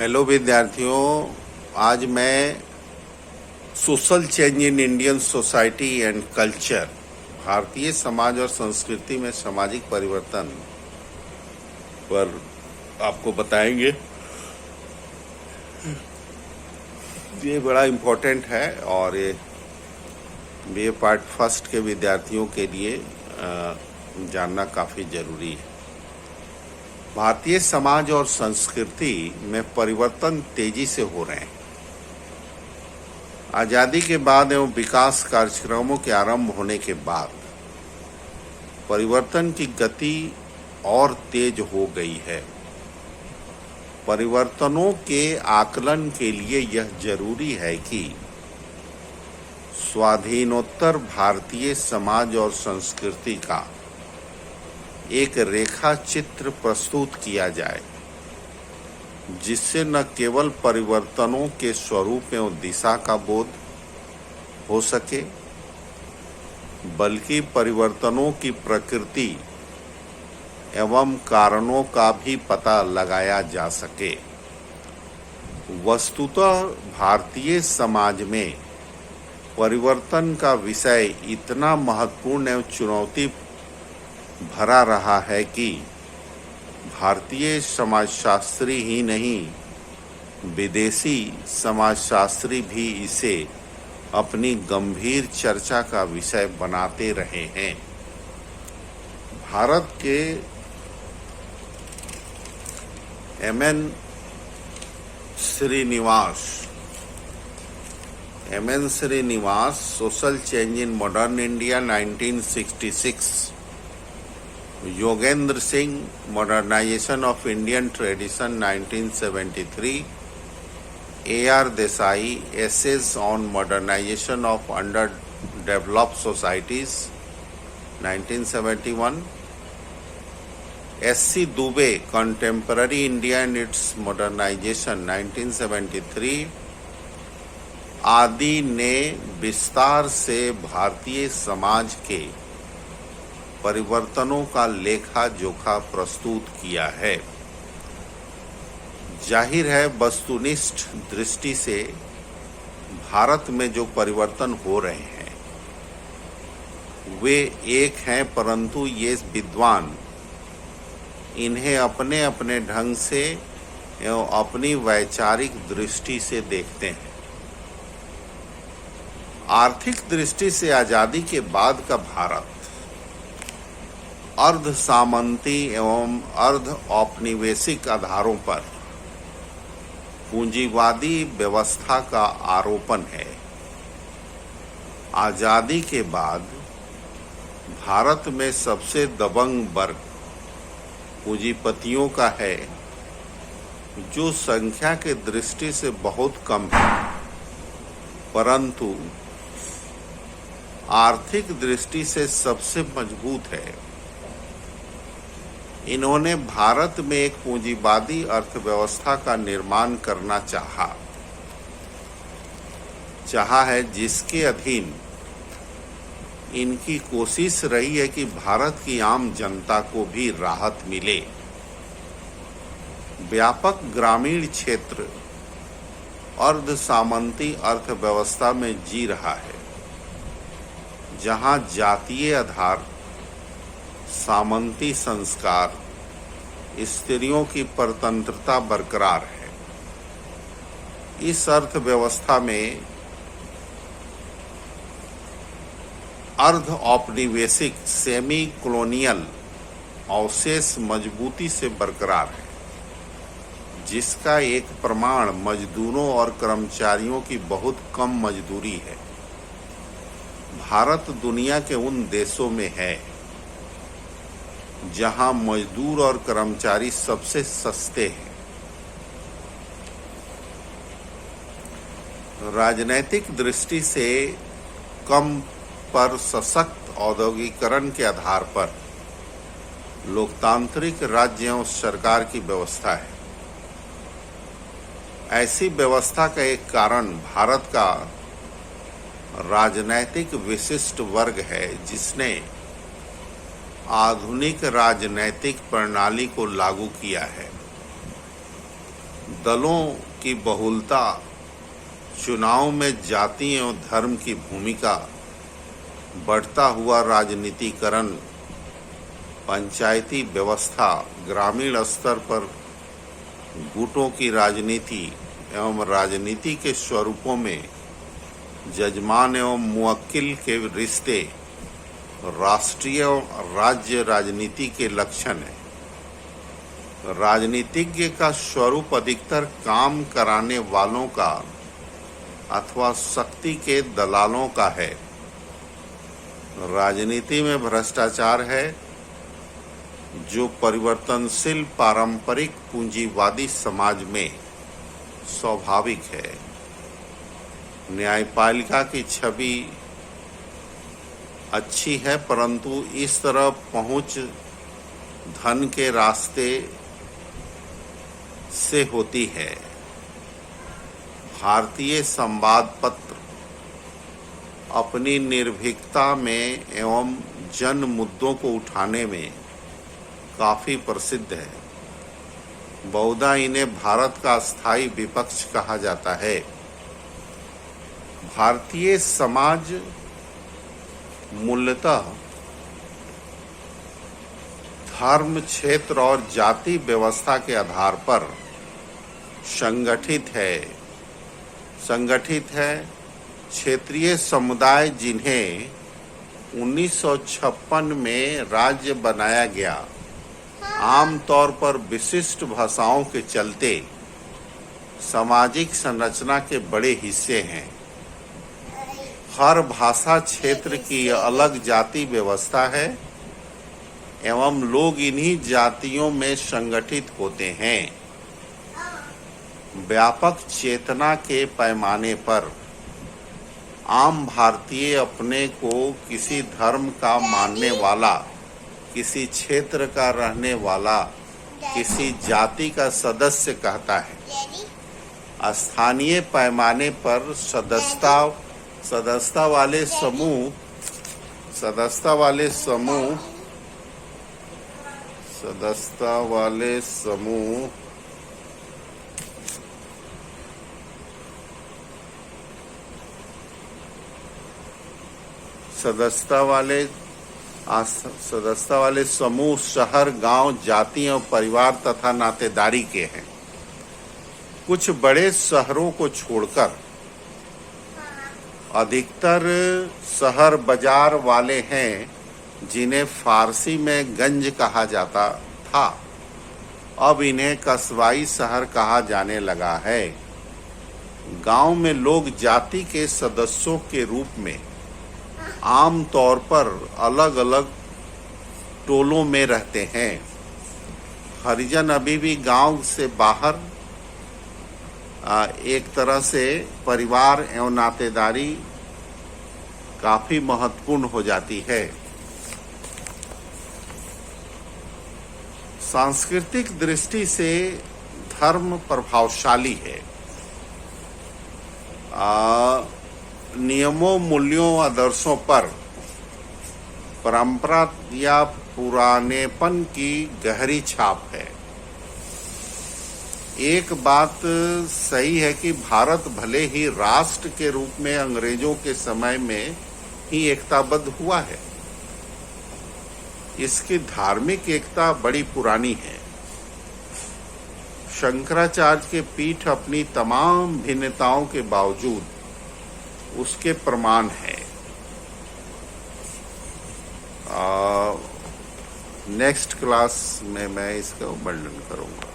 Hello विद्यार्थियों, आज मैं social change in Indian society and culture, Bharatiya Samaj और संस्कृति में सामाजिक परिवर्तन पर आपको बताएंगे। ये बड़ा इम्पोर्टेंट है और ये पार्ट फर्स्ट के विद्यार्थियों के लिए जानना काफ़ी ज़रूरी है। भारतीय समाज और संस्कृति में परिवर्तन तेजी से हो रहे हैं। आज़ादी के बाद एवं विकास कार्यक्रमों के आरंभ होने के बाद परिवर्तन की गति और तेज हो गई है। परिवर्तनों के आकलन के लिए यह जरूरी है कि स्वाधीनोत्तर भारतीय समाज और संस्कृति का एक रेखा चित्र प्रस्तुत किया जाए, जिससे न केवल परिवर्तनों के स्वरूप एवं दिशा का बोध हो सके, बल्कि परिवर्तनों की प्रकृति एवं कारणों का भी पता लगाया जा सके। वस्तुतः भारतीय समाज में परिवर्तन का विषय इतना महत्वपूर्ण एवं चुनौती भरा रहा है कि भारतीय समाजशास्त्री ही नहीं, विदेशी समाजशास्त्री भी इसे अपनी गंभीर चर्चा का विषय बनाते रहे हैं। भारत के M N. Srinivas, social change in modern India 1966, Yogendra Singh, modernisation of Indian tradition 1973, A.R. Desai, essays on modernisation of under developed societies 1971, S.C. Dube, contemporary India and its modernisation 1973 आदि ने विस्तार से भारतीय समाज के परिवर्तनों का लेखा जोखा प्रस्तुत किया है। जाहिर है, वस्तुनिष्ठ दृष्टि से भारत में जो परिवर्तन हो रहे हैं वे एक हैं, परंतु ये विद्वान इन्हें अपने अपने ढंग से एवं अपनी वैचारिक दृष्टि से देखते हैं। आर्थिक दृष्टि से आज़ादी के बाद का भारत अर्ध सामंती एवं अर्ध औपनिवेशिक आधारों पर पूंजीवादी व्यवस्था का आरोपण है। आज़ादी के बाद भारत में सबसे दबंग वर्ग पूंजीपतियों का है, जो संख्या के दृष्टि से बहुत कम है, परंतु आर्थिक दृष्टि से सबसे मजबूत है। इन्होंने भारत में एक पूंजीवादी अर्थव्यवस्था का निर्माण करना चाहा है, जिसके अधीन इनकी कोशिश रही है कि भारत की आम जनता को भी राहत मिले। व्यापक ग्रामीण क्षेत्र अर्ध सामंती अर्थव्यवस्था में जी रहा है, जहां जातीय आधार, सामंती संस्कार, स्त्रियों की परतंत्रता बरकरार है। इस अर्थव्यवस्था में अर्ध औपनिवेशिक सेमी कॉलोनियल अवशेष मजबूती से बरकरार है, जिसका एक प्रमाण मजदूरों और कर्मचारियों की बहुत कम मजदूरी है। भारत दुनिया के उन देशों में है जहां मजदूर और कर्मचारी सबसे सस्ते हैं। राजनैतिक दृष्टि से कम पर सशक्त औद्योगिकरण के आधार पर लोकतांत्रिक राज्य एवं सरकार की व्यवस्था है। ऐसी व्यवस्था का एक कारण भारत का राजनैतिक विशिष्ट वर्ग है, जिसने आधुनिक राजनैतिक प्रणाली को लागू किया है। दलों की बहुलता, चुनाव में जाति एवं धर्म की भूमिका, बढ़ता हुआ राजनीतिकरण, पंचायती व्यवस्था, ग्रामीण स्तर पर गुटों की राजनीति एवं राजनीति के स्वरूपों में जजमान एवं मुवक्किल के रिश्ते, राष्ट्रीय और राज्य राजनीति के लक्षण हैं। राजनीतिज्ञ का स्वरूप अधिकतर काम कराने वालों का अथवा शक्ति के दलालों का है। राजनीति में भ्रष्टाचार है जो परिवर्तनशील पारंपरिक पूंजीवादी समाज में स्वाभाविक है। न्यायपालिका की छवि अच्छी है, परंतु इस तरह पहुंच धन के रास्ते से होती है। भारतीय संवाद पत्र अपनी निर्भीकता में एवं जन मुद्दों को उठाने में काफी प्रसिद्ध है। बहुधा इन्हें भारत का स्थायी विपक्ष कहा जाता है। भारतीय समाज मूलतः धर्म, क्षेत्र और जाति व्यवस्था के आधार पर संगठित है। क्षेत्रीय समुदाय जिन्हें 1956 में राज्य बनाया गया, आमतौर पर विशिष्ट भाषाओं के चलते सामाजिक संरचना के बड़े हिस्से हैं। हर भाषा क्षेत्र की अलग जाति व्यवस्था है एवं लोग इन्हीं जातियों में संगठित होते हैं। व्यापक चेतना के पैमाने पर आम भारतीय अपने को किसी धर्म का मानने वाला, किसी क्षेत्र का रहने वाला, किसी जाति का सदस्य कहता है। स्थानीय पैमाने पर सदस्यता वाले समूह शहर, गांव, जाति और परिवार तथा नातेदारी के हैं। कुछ बड़े शहरों को छोड़कर अधिकतर शहर बाजार वाले हैं, जिन्हें फारसी में गंज कहा जाता था। अब इन्हें कस्बाई शहर कहा जाने लगा है। गांव में लोग जाति के सदस्यों के रूप में आम तौर पर अलग अलग टोलों में रहते हैं। हरिजन अभी भी गांव से बाहर एक तरह से परिवार एवं नातेदारी काफी महत्वपूर्ण हो जाती है। सांस्कृतिक दृष्टि से धर्म प्रभावशाली है। नियमों, मूल्यों, आदर्शों पर परंपरा या पुरानेपन की गहरी छाप है। एक बात सही है कि भारत भले ही राष्ट्र के रूप में अंग्रेजों के समय में ही एकताबद्ध हुआ है, इसकी धार्मिक एकता बड़ी पुरानी है। शंकराचार्य के पीठ अपनी तमाम भिन्नताओं के बावजूद उसके प्रमाण है। नेक्स्ट क्लास में मैं इसका वर्णन करूंगा।